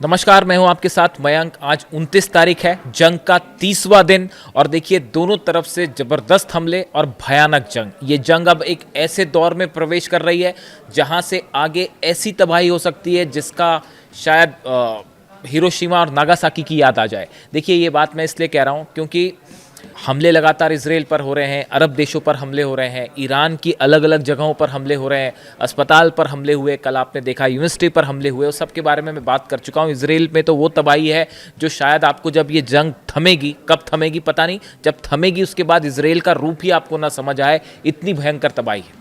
नमस्कार, मैं हूं आपके साथ मयंक। आज 29 तारीख है, जंग का 30वां दिन और देखिए दोनों तरफ से जबरदस्त हमले और भयानक जंग। ये जंग अब एक ऐसे दौर में प्रवेश कर रही है जहां से आगे ऐसी तबाही हो सकती है जिसका शायद हिरोशिमा और नागासाकी की याद आ जाए। देखिए ये बात मैं इसलिए कह रहा हूं क्योंकि हमले लगातार इसराइल पर हो रहे हैं, अरब देशों पर हमले हो रहे हैं, ईरान की अलग अलग जगहों पर हमले हो रहे हैं, अस्पताल पर हमले हुए, कल आपने देखा यूनिवर्सिटी पर हमले हुए, उस सब के बारे में मैं बात कर चुका हूं। इसराइल में तो वो तबाही है जो शायद आपको जब ये जंग थमेगी, कब थमेगी पता नहीं, जब थमेगी उसके बाद इसराइल का रूप ही आपको ना समझ आए, इतनी भयंकर तबाही है।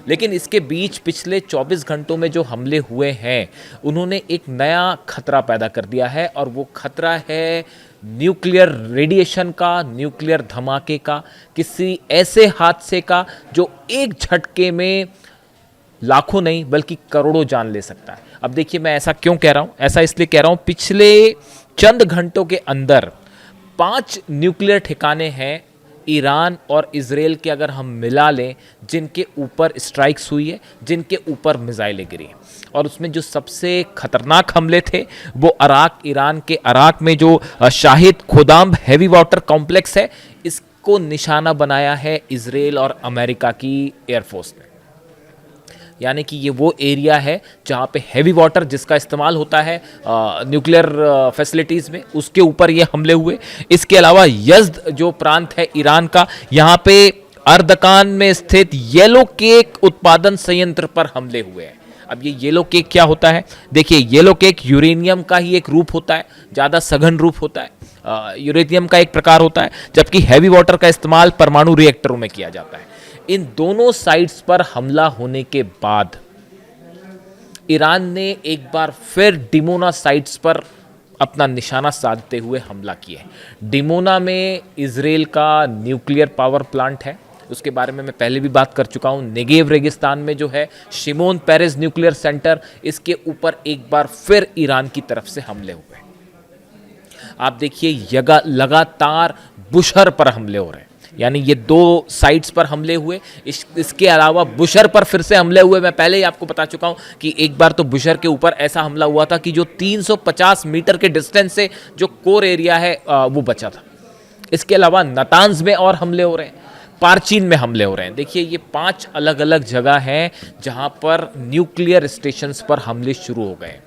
लेकिन इसके बीच पिछले 24 घंटों में जो हमले हुए हैं उन्होंने एक नया खतरा पैदा कर दिया है और वो खतरा है न्यूक्लियर रेडिएशन का, न्यूक्लियर धमाके का, किसी ऐसे हादसे का जो एक झटके में लाखों नहीं बल्कि करोड़ों जान ले सकता है। अब देखिए मैं ऐसा क्यों कह रहा हूं, ऐसा इसलिए कह रहा हूं, पिछले चंद घंटों के अंदर 5 न्यूक्लियर ठिकाने हैं ईरान और इजराइल के, अगर हम मिला लें, जिनके ऊपर स्ट्राइक्स हुई है, जिनके ऊपर मिसाइलें गिरी हैं। और उसमें जो सबसे खतरनाक हमले थे वो अराक, ईरान के अराक में जो शाहिद खुदाम हैवी वाटर कॉम्प्लेक्स है, इसको निशाना बनाया है इजराइल और अमेरिका की एयरफोर्स ने। यानी कि ये वो एरिया है जहाँ पे हैवी वाटर जिसका इस्तेमाल होता है न्यूक्लियर फैसिलिटीज़ में, उसके ऊपर ये हमले हुए। इसके अलावा यज़्द जो प्रांत है ईरान का, यहाँ पे अर्दकान में स्थित येलो केक उत्पादन संयंत्र पर हमले हुए हैं। अब ये येलो केक क्या होता है? देखिए येलो केक यूरेनियम का ही एक रूप होता है, ज़्यादा सघन रूप होता है, यूरेनियम का एक प्रकार होता है, जबकि हैवी वाटर का इस्तेमाल परमाणु रिएक्टरों में किया जाता है। इन दोनों साइट्स पर हमला होने के बाद ईरान ने एक बार फिर डिमोना साइट्स पर अपना निशाना साधते हुए हमला किया है। डिमोना में इजराइल का न्यूक्लियर पावर प्लांट है, उसके बारे में मैं पहले भी बात कर चुका हूं। नेगेव रेगिस्तान में जो है शिमोन पेरेज न्यूक्लियर सेंटर, इसके ऊपर एक बार फिर ईरान की तरफ से हमले हुए। आप देखिए लगातार बुशहर पर हमले हो रहे हैं, यानी ये 2 साइट्स पर हमले हुए। इसके अलावा बुशहर पर फिर से हमले हुए। मैं पहले ही आपको बता चुका हूं कि एक बार तो बुशहर के ऊपर ऐसा हमला हुआ था कि जो 350 मीटर के डिस्टेंस से जो कोर एरिया है वो बचा था। इसके अलावा नतांज में और हमले हो रहे हैं, पारचीन में हमले हो रहे हैं। देखिए ये 5 अलग अलग जगह हैं जहां पर न्यूक्लियर स्टेशंस पर हमले शुरू हो गए।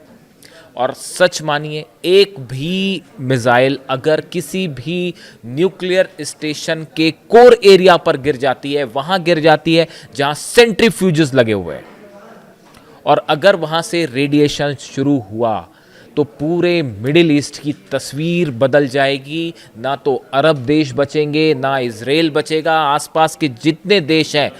और सच मानिए, एक भी मिसाइल अगर किसी भी न्यूक्लियर स्टेशन के कोर एरिया पर गिर जाती है, वहां गिर जाती है जहां सेंट्रीफ्यूजेस लगे हुए हैं, और अगर वहां से रेडिएशन शुरू हुआ तो पूरे मिडिल ईस्ट की तस्वीर बदल जाएगी। ना तो अरब देश बचेंगे, ना इजराइल बचेगा, आसपास के जितने देश हैं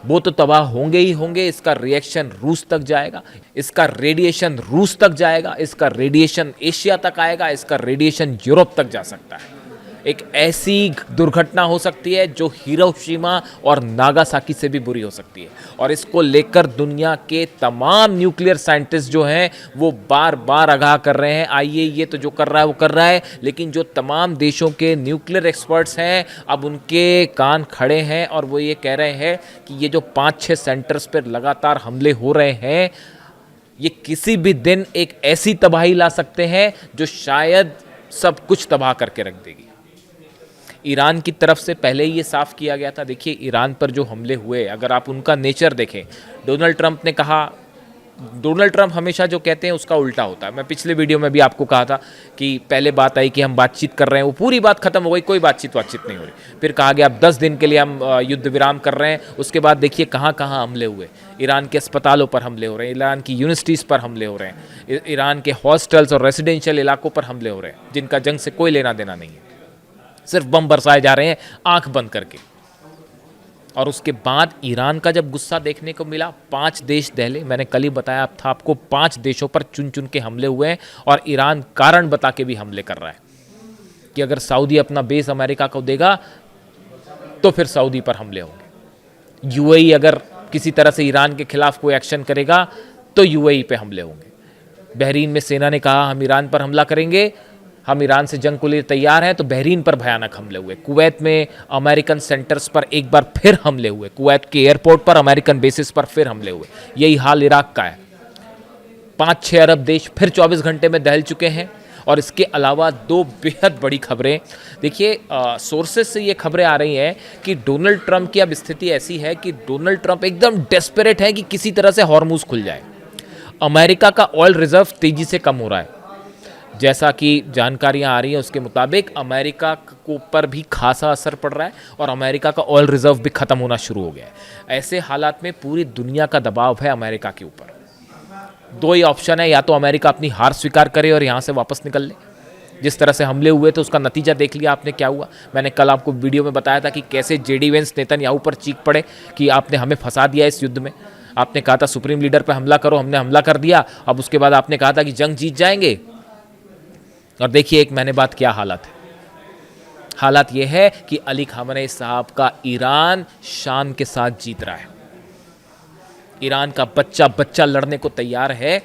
वो तो तबाह होंगे ही होंगे। इसका रिएक्शन रूस तक जाएगा, इसका रेडिएशन रूस तक जाएगा, इसका रेडिएशन एशिया तक आएगा, इसका रेडिएशन यूरोप तक जा सकता है। एक ऐसी दुर्घटना हो सकती है जो हिरोशिमा और नागासाकी से भी बुरी हो सकती है। और इसको लेकर दुनिया के तमाम न्यूक्लियर साइंटिस्ट जो हैं वो बार बार आगाह कर रहे हैं। आइए, ये तो जो कर रहा है वो कर रहा है, लेकिन जो तमाम देशों के न्यूक्लियर एक्सपर्ट्स हैं अब उनके कान खड़े हैं और वो ये कह रहे हैं कि ये जो 5-6 सेंटर्स पर लगातार हमले हो रहे हैं, ये किसी भी दिन एक ऐसी तबाही ला सकते हैं जो शायद सब कुछ तबाह करके रख देगी। ईरान की तरफ से पहले ही ये साफ किया गया था। देखिए ईरान पर जो हमले हुए, अगर आप उनका नेचर देखें, डोनाल्ड ट्रंप ने कहा, डोनाल्ड ट्रंप हमेशा जो कहते हैं उसका उल्टा होता है। मैं पिछले वीडियो में भी आपको कहा था कि पहले बात आई कि हम बातचीत कर रहे हैं, वो पूरी बात खत्म हो गई, कोई बातचीत नहीं हो रही। फिर कहा गया अब 10 दिन के लिए हम युद्ध विराम कर रहे हैं। उसके बाद देखिए कहाँ कहाँ हमले हुए। ईरान के अस्पतालों पर हमले हो रहे हैं, ईरान की यूनिवर्सिटीज़ पर हमले हो रहे हैं, ईरान के हॉस्टल्स और रेजिडेंशियल इलाकों पर हमले हो रहे हैं, जिनका जंग से कोई लेना देना नहीं है। सिर्फ बम बरसाए जा रहे हैं आंख बंद करके। और उसके बाद ईरान का जब गुस्सा देखने को मिला, 5 देश दहले। मैंने कल ही बताया था आपको, 5 देशों पर चुन चुन के हमले हुए हैं। और ईरान कारण बता के भी हमले कर रहा है कि अगर सऊदी अपना बेस अमेरिका को देगा तो फिर सऊदी पर हमले होंगे। यूएई अगर किसी तरह से ईरान के खिलाफ कोई एक्शन करेगा तो यूएई पे हमले होंगे। बहरीन में सेना ने कहा हम ईरान पर हमला करेंगे, हम ईरान से जंग को लिए तैयार हैं, तो बहरीन पर भयानक हमले हुए। कुवैत में अमेरिकन सेंटर्स पर एक बार फिर हमले हुए, कुवैत के एयरपोर्ट पर, अमेरिकन बेसिस पर फिर हमले हुए। यही हाल इराक का है। 5-6 अरब देश फिर 24 घंटे में दहल चुके हैं। और इसके अलावा दो बेहद बड़ी खबरें, देखिए सोर्सेज से ये खबरें आ रही हैं कि डोनाल्ड ट्रंप की अब स्थिति ऐसी है कि डोनाल्ड ट्रंप एकदम डेस्परेट है कि किसी तरह से हॉर्मूज खुल जाए। अमेरिका का ऑयल रिजर्व तेजी से कम हो रहा है, जैसा कि जानकारियां आ रही हैं उसके मुताबिक अमेरिका को ऊपर भी खासा असर पड़ रहा है और अमेरिका का ऑयल रिजर्व भी ख़त्म होना शुरू हो गया है। ऐसे हालात में पूरी दुनिया का दबाव है अमेरिका के ऊपर। दो ही ऑप्शन है, या तो अमेरिका अपनी हार स्वीकार करे और यहाँ से वापस निकल ले। जिस तरह से हमले हुए थे उसका नतीजा देख लिया आपने क्या हुआ। मैंने कल आपको वीडियो में बताया था कि कैसे जेडी वेंस नेतन्याहू पर चीख पड़े कि आपने हमें फंसा दिया इस युद्ध में। आपने कहा था सुप्रीम लीडर पर हमला करो, हमने हमला कर दिया। अब उसके बाद आपने कहा था कि जंग जीत जाएंगे, और देखिए 1 महीने बाद क्या हालत है। हालत यह है कि अली खामेनी साहब का ईरान शान के साथ जीत रहा है। ईरान का बच्चा बच्चा लड़ने को तैयार है,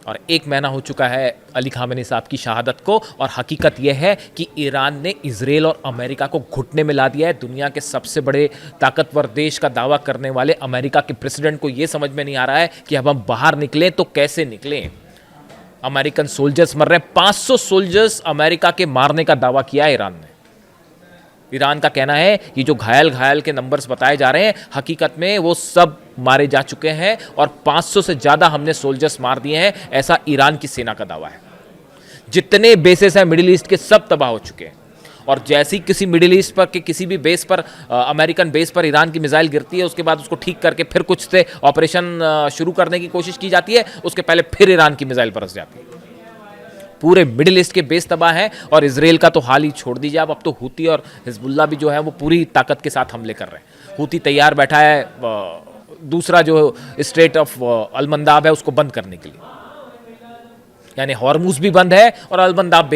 और 1 महीना हो चुका है अली खामेनी साहब की शहादत को। और हकीकत यह है कि ईरान ने इजराइल और अमेरिका को घुटने में ला दिया है। दुनिया के सबसे बड़े ताकतवर देश का दावा करने वाले अमेरिका के प्रेसिडेंट को यह समझ में नहीं आ रहा है कि अब हम बाहर निकलें तो कैसे निकलें। अमेरिकन सोल्जर्स मर रहे हैं। 500 सोल्जर्स अमेरिका के मारने का दावा किया है ईरान ने। ईरान का कहना है कि जो घायल के नंबर्स बताए जा रहे हैं, हकीकत में वो सब मारे जा चुके हैं और 500 से ज़्यादा हमने सोल्जर्स मार दिए हैं, ऐसा ईरान की सेना का दावा है। जितने बेसेस हैं मिडिल ईस्ट के सब तबाह हो चुके हैं। और जैसे ही किसी मिडिल ईस्ट पर के किसी भी बेस पर अमेरिकन बेस पर ईरान की मिसाइल गिरती है, उसके बाद उसको ठीक करके फिर कुछ से ऑपरेशन शुरू करने की कोशिश की जाती है, उसके पहले फिर ईरान की मिसाइल बरस जाती है। पूरे मिडिल ईस्ट के बेस तबाह हैं। और इजराइल का तो हाल ही छोड़ दीजिए अब तो हूती और हिजबुल्ला भी जो है वो पूरी ताकत के साथ हमले कर रहे हैं। हूती तैयार बैठा है दूसरा जो स्ट्रेट ऑफ अलमंदाब है उसको बंद करने के लिए, यानी हॉर्मूज भी बंद है और अलमंदाब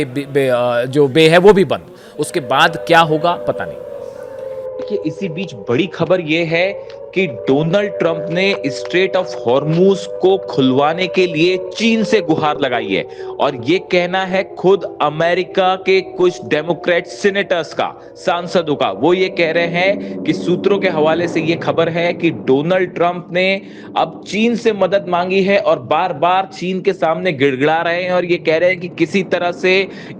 जो बे है वो भी बंद। उसके बाद क्या होगा पता नहीं। देखिए इसी बीच बड़ी खबर यह है कि डोनाल्ड ट्रंप ने स्ट्रेट ऑफ हॉर्मूज को खुलवाने के लिए चीन से गुहार लगाई है। और यह कहना है खुद अमेरिका के कुछ डेमोक्रेट सीनेटर्स का, सांसदों का। वो ये कह रहे हैं कि सूत्रों के हवाले से यह खबर है कि डोनाल्ड ट्रंप ने अब चीन से मदद मांगी है और बार बार चीन के सामने गिड़गिड़ा रहे हैं और ये कह रहे हैं कि किसी तरह से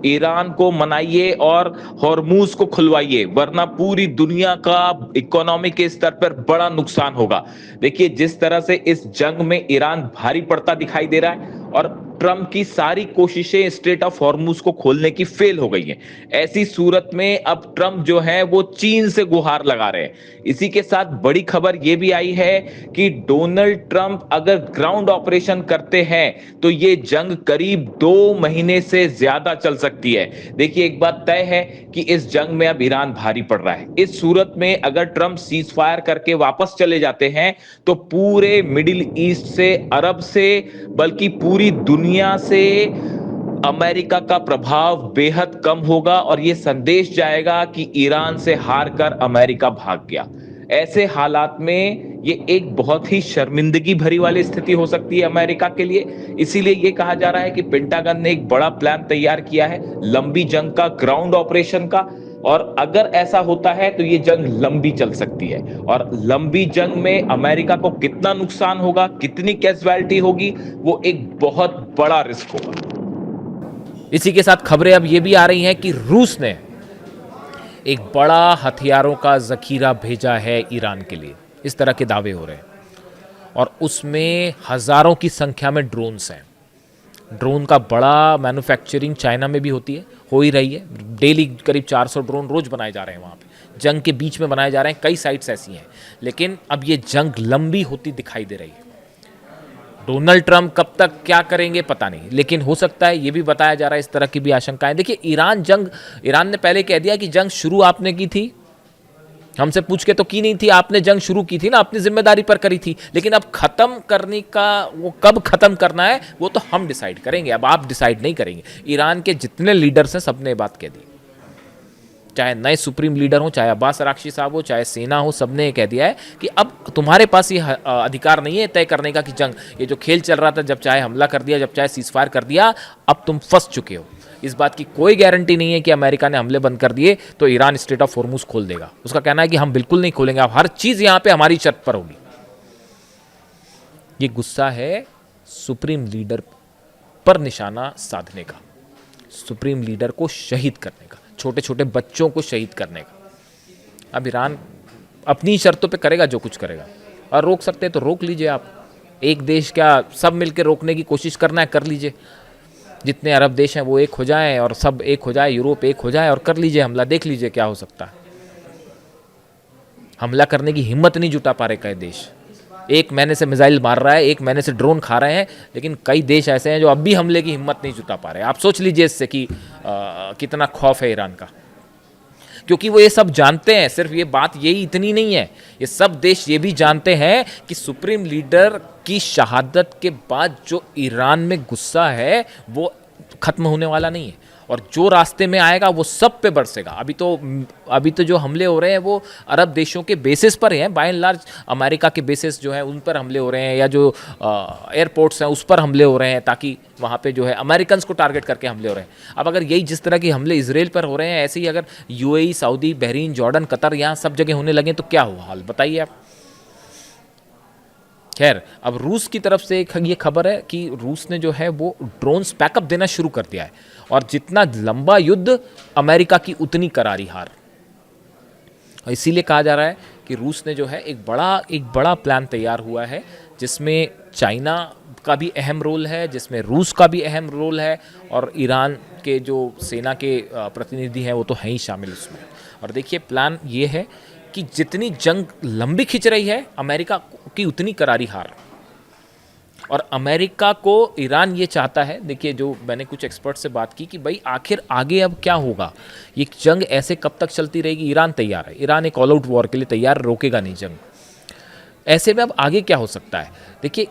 ईरान को मनाइए और हॉर्मूज को खुलवाइए, वरना पूरी दुनिया का इकोनॉमी के स्तर पर बड़ा नुकसान होगा। देखिए जिस तरह से इस जंग में ईरान भारी पड़ता दिखाई दे रहा है और ट्रंप की सारी कोशिशें स्ट्रेट ऑफ हॉर्मूज को खोलने की फेल हो गई हैं। ऐसी सूरत में अब ट्रंप जो है वो चीन से गुहार लगा रहे हैं। इसी के साथ बड़ी खबर यह भी आई है कि डोनाल्ड ट्रंप अगर ग्राउंड ऑपरेशन करते हैं तो ये जंग करीब 2 महीने से ज्यादा चल सकती है। देखिए एक बात तय है कि इस जंग में अब ईरान भारी पड़ रहा है। इस सूरत में अगर ट्रंप सीज फायर करके वापस चले जाते हैं तो पूरे मिडिल ईस्ट से, अरब से, बल्कि पूरी दुनिया से अमेरिका का प्रभाव बेहद कम होगा और यह संदेश जाएगा कि ईरान से हारकर अमेरिका भाग गया। ऐसे हालात में ये एक बहुत ही शर्मिंदगी भरी वाली स्थिति हो सकती है अमेरिका के लिए। इसीलिए ये कहा जा रहा है कि पेंटागन ने एक बड़ा प्लान तैयार किया है लंबी जंग का, ग्राउंड ऑपरेशन का। और अगर ऐसा होता है तो ये जंग लंबी चल सकती है और लंबी जंग में अमेरिका को कितना नुकसान होगा, कितनी कैजुअलिटी होगी, वो एक बहुत बड़ा रिस्क होगा। इसी के साथ खबरें अब ये भी आ रही हैं कि रूस ने एक बड़ा हथियारों का जखीरा भेजा है ईरान के लिए, इस तरह के दावे हो रहे हैं। और उसमें हज़ारों की संख्या में ड्रोन्स हैं। ड्रोन का बड़ा मैन्युफैक्चरिंग चाइना में भी होती है, हो ही रही है। डेली करीब 400 ड्रोन रोज बनाए जा रहे हैं वहाँ पे, जंग के बीच में बनाए जा रहे हैं। कई साइट्स ऐसी हैं, लेकिन अब ये जंग लंबी होती दिखाई दे रही है। डोनाल्ड ट्रंप कब तक क्या करेंगे पता नहीं, लेकिन हो सकता है, ये भी बताया जा रहा है, इस तरह की भी आशंकाएं। देखिए ईरान ने पहले कह दिया कि जंग शुरू आपने की थी, हमसे पूछ के तो की नहीं थी, आपने जंग शुरू की थी ना, अपनी जिम्मेदारी पर करी थी। लेकिन अब खत्म करने का, वो कब खत्म करना है वो तो हम डिसाइड करेंगे, अब आप डिसाइड नहीं करेंगे। ईरान के जितने लीडर्स हैं सबने बात कह दी, चाहे नए सुप्रीम लीडर हो, चाहे अब्बास अराक्ची साहब हो, चाहे सेना हो, सबने ये कह दिया है कि अब तुम्हारे पास ये अधिकार नहीं है तय करने का कि जंग, ये जो खेल चल रहा था, जब चाहे हमला कर दिया, जब चाहे सीजफायर कर दिया, अब तुम फंस चुके हो। इस बात की कोई गारंटी नहीं है कि अमेरिका ने हमले बंद कर दिए तो ईरान स्ट्रेट ऑफ हॉर्मूज खोल देगा। उसका कहना है कि हम बिल्कुल नहीं खोलेंगे, अब हर चीज यहां पे हमारी शर्त पर होगी। ये गुस्सा है सुप्रीम लीडर पर निशाना साधने का, सुप्रीम लीडर को शहीद करने का, छोटे छोटे बच्चों को शहीद करने का। अब ईरान अपनी शर्तों पे करेगा जो कुछ करेगा, और रोक सकते हैं तो रोक लीजिए आप। एक देश क्या, सब मिलकर रोकने की कोशिश करना है, कर लीजिए। जितने अरब देश हैं वो एक हो जाएं और सब एक हो जाए, यूरोप एक हो जाए और कर लीजिए हमला, देख लीजिए क्या हो सकता है। हमला करने की हिम्मत नहीं जुटा पा रहे कई देश। एक महीने से मिसाइल मार रहा है, एक महीने से ड्रोन खा रहे हैं, लेकिन कई देश ऐसे हैं जो अब भी हमले की हिम्मत नहीं जुटा पा रहे। आप सोच लीजिए इससे कि कितना खौफ है ईरान का, क्योंकि वो ये सब जानते हैं। सिर्फ ये बात यही इतनी नहीं है, ये सब देश ये भी जानते हैं कि सुप्रीम लीडर की शहादत के बाद जो ईरान में गुस्सा है वो खत्म होने वाला नहीं है, और जो रास्ते में आएगा वो सब पे बरसेगा। अभी तो जो हमले हो रहे हैं वो अरब देशों के बेसिस पर हैं, बाय एंड लार्ज अमेरिका के बेसिस जो है उन पर हमले हो रहे हैं, या जो एयरपोर्ट्स हैं उस पर हमले हो रहे हैं, ताकि वहाँ पे जो है अमेरिकन को टारगेट करके हमले हो रहे हैं। अब अगर यही जिस तरह के हमले इसराइल पर हो रहे हैं, ऐसे ही अगर UAE, Saudi, Bahrain, Jordan, Qatar, यहाँ सब जगह होने लगे तो क्या हुआ हाल बताइए आप। खैर, अब रूस की तरफ से एक ये खबर है कि रूस ने जो है वो ड्रोन्स बैकअप देना शुरू कर दिया है, और जितना लंबा युद्ध अमेरिका की उतनी करारी हार। और इसीलिए कहा जा रहा है कि रूस ने जो है एक बड़ा प्लान तैयार हुआ है, जिसमें चाइना का भी अहम रोल है, जिसमें रूस का भी अहम रोल है, और ईरान के जो सेना के प्रतिनिधि हैं वो तो हैं ही शामिल उसमें। और देखिए प्लान ये है कि जितनी जंग लंबी खिंच रही है अमेरिका की उतनी करारी हार। और अमेरिका को ईरान ये चाहता है, देखिए जो मैंने कुछ एक्सपर्ट से बात की कि भाई आखिर आगे अब क्या होगा, ये जंग ऐसे कब तक चलती रहेगी। ईरान तैयार है, ईरान एक ऑल आउट वॉर के लिए तैयार, रोकेगा नहीं जंग। ऐसे में अब आगे क्या हो सकता है, देखिए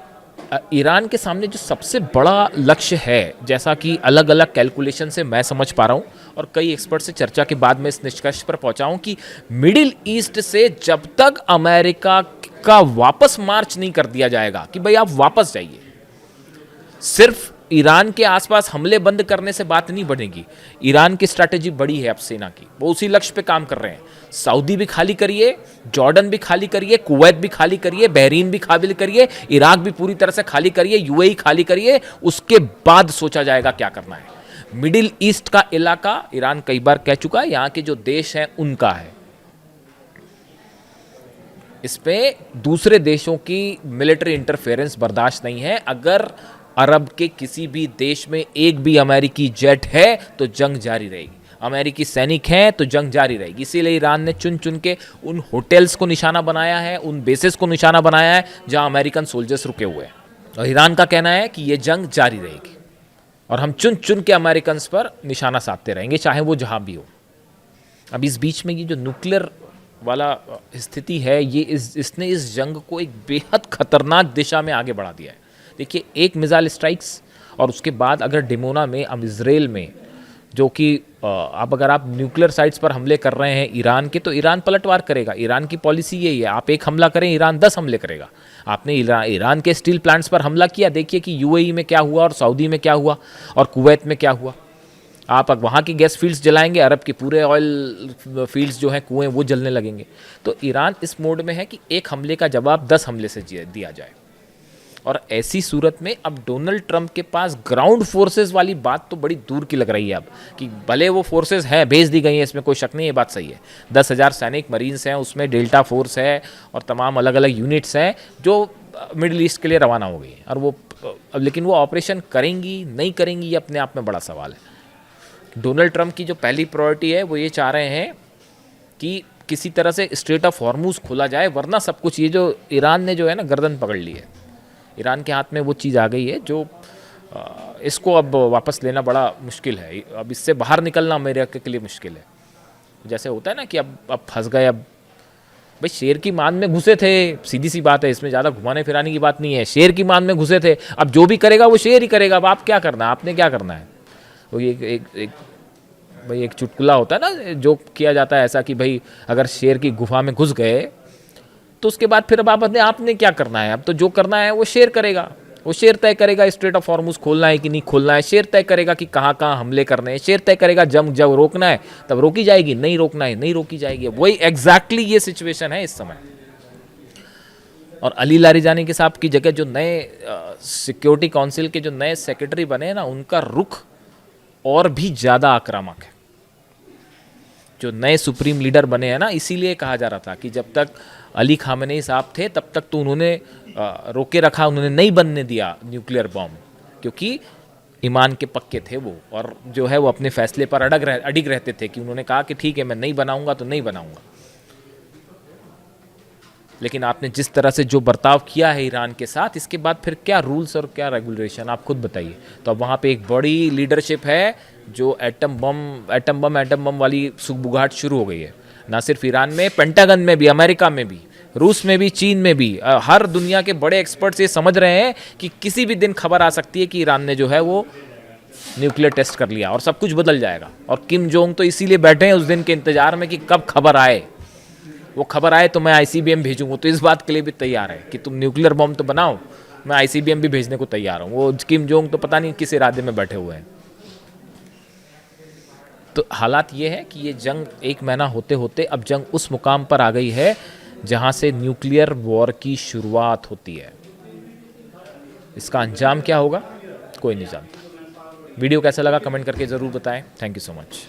ईरान के सामने जो सबसे बड़ा लक्ष्य है, जैसा कि अलग अलग कैलकुलेशन से मैं समझ पा रहा हूँ और कई एक्सपर्ट से चर्चा के बाद मैं इस निष्कर्ष पर पहुंचा हूँ कि मिडिल ईस्ट से जब तक अमेरिका का वापस मार्च नहीं कर दिया जाएगा कि भाई आप वापस जाइए, सिर्फ ईरान के आसपास हमले बंद करने से बात नहीं बनेगी। ईरान की स्ट्रैटेजी बड़ी है अब सेना की, वो उसी लक्ष्य पे काम कर रहे हैं। सऊदी भी खाली करिए, जॉर्डन भी खाली करिए, कुवैत भी खाली करिए, बहरीन भी खाली करिए, इराक भी पूरी तरह से खाली करिए, यूएई खाली करिए, उसके बाद सोचा जाएगा क्या करना है। मिडिल ईस्ट का इलाका ईरान कई बार कह चुका है यहाँ के जो देश हैं उनका है, इस पे दूसरे देशों की मिलिट्री इंटरफेरेंस बर्दाश्त नहीं है। अगर अरब के किसी भी देश में एक भी अमेरिकी जेट है तो जंग जारी रहेगी, अमेरिकी सैनिक हैं तो जंग जारी रहेगी। इसीलिए ईरान ने चुन चुन के उन होटल्स को निशाना बनाया है, उन बेसेस को निशाना बनाया है जहां अमेरिकन सोल्जर्स रुके हुए हैं। और ईरान का कहना है कि ये जंग जारी रहेगी और हम चुन चुन के अमेरिकन पर निशाना साधते रहेंगे, चाहे वो जहां भी हो। अब इस बीच में ये जो न्यूक्लियर वाला स्थिति है, ये इसने इस जंग को एक बेहद खतरनाक दिशा में आगे बढ़ा दिया है। देखिए, एक मिसाइल स्ट्राइक्स और उसके बाद अगर डिमोना में, अब इसराइल में, जो कि अब अगर आप न्यूक्लियर साइट्स पर हमले कर रहे हैं ईरान के, तो ईरान पलटवार करेगा। ईरान की पॉलिसी यही है, आप एक हमला करें ईरान 10 हमले करेगा। आपने ईरान के स्टील प्लांट्स पर हमला किया, देखिए कि यूएई में क्या हुआ और सऊदी में क्या हुआ और कुवैत में क्या हुआ। आप वहाँ की गैस फील्ड्स जलाएंगे, अरब के पूरे ऑयल फील्ड्स जो हैं, कुएं, वो जलने लगेंगे। तो ईरान इस मोड में है कि एक हमले का जवाब 10 हमले से दिया जाए। और ऐसी सूरत में अब डोनाल्ड ट्रंप के पास ग्राउंड फोर्सेस वाली बात तो बड़ी दूर की लग रही है अब, कि भले वो फोर्सेस हैं, भेज दी गई हैं, इसमें कोई शक नहीं, ये बात सही है। 10,000 सैनिक मरीन्स हैं, उसमें डेल्टा फोर्स है और तमाम अलग अलग यूनिट्स हैं जो मिडिल ईस्ट के लिए रवाना हो गई। और वो लेकिन वो ऑपरेशन करेंगी नहीं करेंगी, ये अपने आप में बड़ा सवाल है। डोनाल्ड ट्रंप की जो पहली प्रायोरिटी है वो ये चाह रहे हैं कि किसी तरह से स्ट्रेट ऑफ हॉर्मूज खोला जाए, वरना सब कुछ, ये जो ईरान ने जो है ना गर्दन पकड़ ली है, ईरान के हाथ में वो चीज़ आ गई है जो इसको अब वापस लेना बड़ा मुश्किल है। अब इससे बाहर निकलना अमेरिका के लिए मुश्किल है। जैसे होता है ना कि अब फंस गए, अब भाई शेर की मान में घुसे थे, सीधी सी बात है, इसमें ज़्यादा घुमाने फिराने की बात नहीं है। शेर की मान में घुसे थे, अब जो भी करेगा वो शेर ही करेगा। अब आप क्या करना है, आपने क्या करना है। वो भाई एक चुटकुला होता है ना, जो किया जाता है ऐसा कि भाई अगर शेर की गुफा में घुस गए तो उसके बाद फिर अब आपने क्या करना है। अब तो जो करना है वो शेर करेगा, वो शेर तय करेगा स्ट्रेट ऑफ हॉर्मूज खोलना है कि नहीं खोलना है, शेर तय करेगा कि कहाँ कहाँ हमले करने हैं, शेर तय करेगा जब रोकना है तब रोकी जाएगी, नहीं रोकना है नहीं रोकी जाएगी। वही एग्जैक्टली ये सिचुएशन है इस समय। और अली लारिजानी के साहब की जगह जो नए सिक्योरिटी काउंसिल के जो नए सेक्रेटरी बने हैं ना, उनका रुख और भी ज़्यादा आक्रामक है। जो नए सुप्रीम लीडर बने हैं ना, इसीलिए कहा जा रहा था कि जब तक अली खामेनेई साहब थे तब तक तो उन्होंने रोके रखा, उन्होंने नहीं बनने दिया न्यूक्लियर बॉम्ब, क्योंकि ईमान के पक्के थे वो, और जो है वो अपने फैसले पर अडिग रहते थे कि उन्होंने कहा कि ठीक है मैं नहीं बनाऊंगा तो नहीं बनाऊंगा। लेकिन आपने जिस तरह से जो बर्ताव किया है ईरान के साथ, इसके बाद फिर क्या रूल्स और क्या रेगुलेशन, आप खुद बताइए। तो अब वहाँ पे एक बड़ी लीडरशिप है जो एटम बम वाली सुगबुगाहट शुरू हो गई है, ना सिर्फ ईरान में, पेंटागन में भी, अमेरिका में भी, रूस में भी, चीन में भी। हर दुनिया के बड़े एक्सपर्ट्स ये समझ रहे हैं कि किसी भी दिन खबर आ सकती है कि ईरान ने जो है वो न्यूक्लियर टेस्ट कर लिया और सब कुछ बदल जाएगा। और किम जोंग तो इसीलिए बैठे हैं उस दिन के इंतजार में कि कब खबर आए, वो खबर आए तो मैं आईसीबीएम भेजूंगा। तो इस बात के लिए भी तैयार है कि तुम न्यूक्लियर बॉम्ब तो बनाओ, मैं आईसीबीएम भी भेजने को तैयार हूँ। वो किम जोंग तो पता नहीं किस इरादे में बैठे हुए हैं। तो हालात ये है कि ये जंग एक महीना होते होते अब जंग उस मुकाम पर आ गई है जहां से न्यूक्लियर वॉर की शुरुआत होती है। इसका अंजाम क्या होगा कोई नहीं जानता। वीडियो कैसा लगा कमेंट करके ज़रूर बताएं। Thank you so much.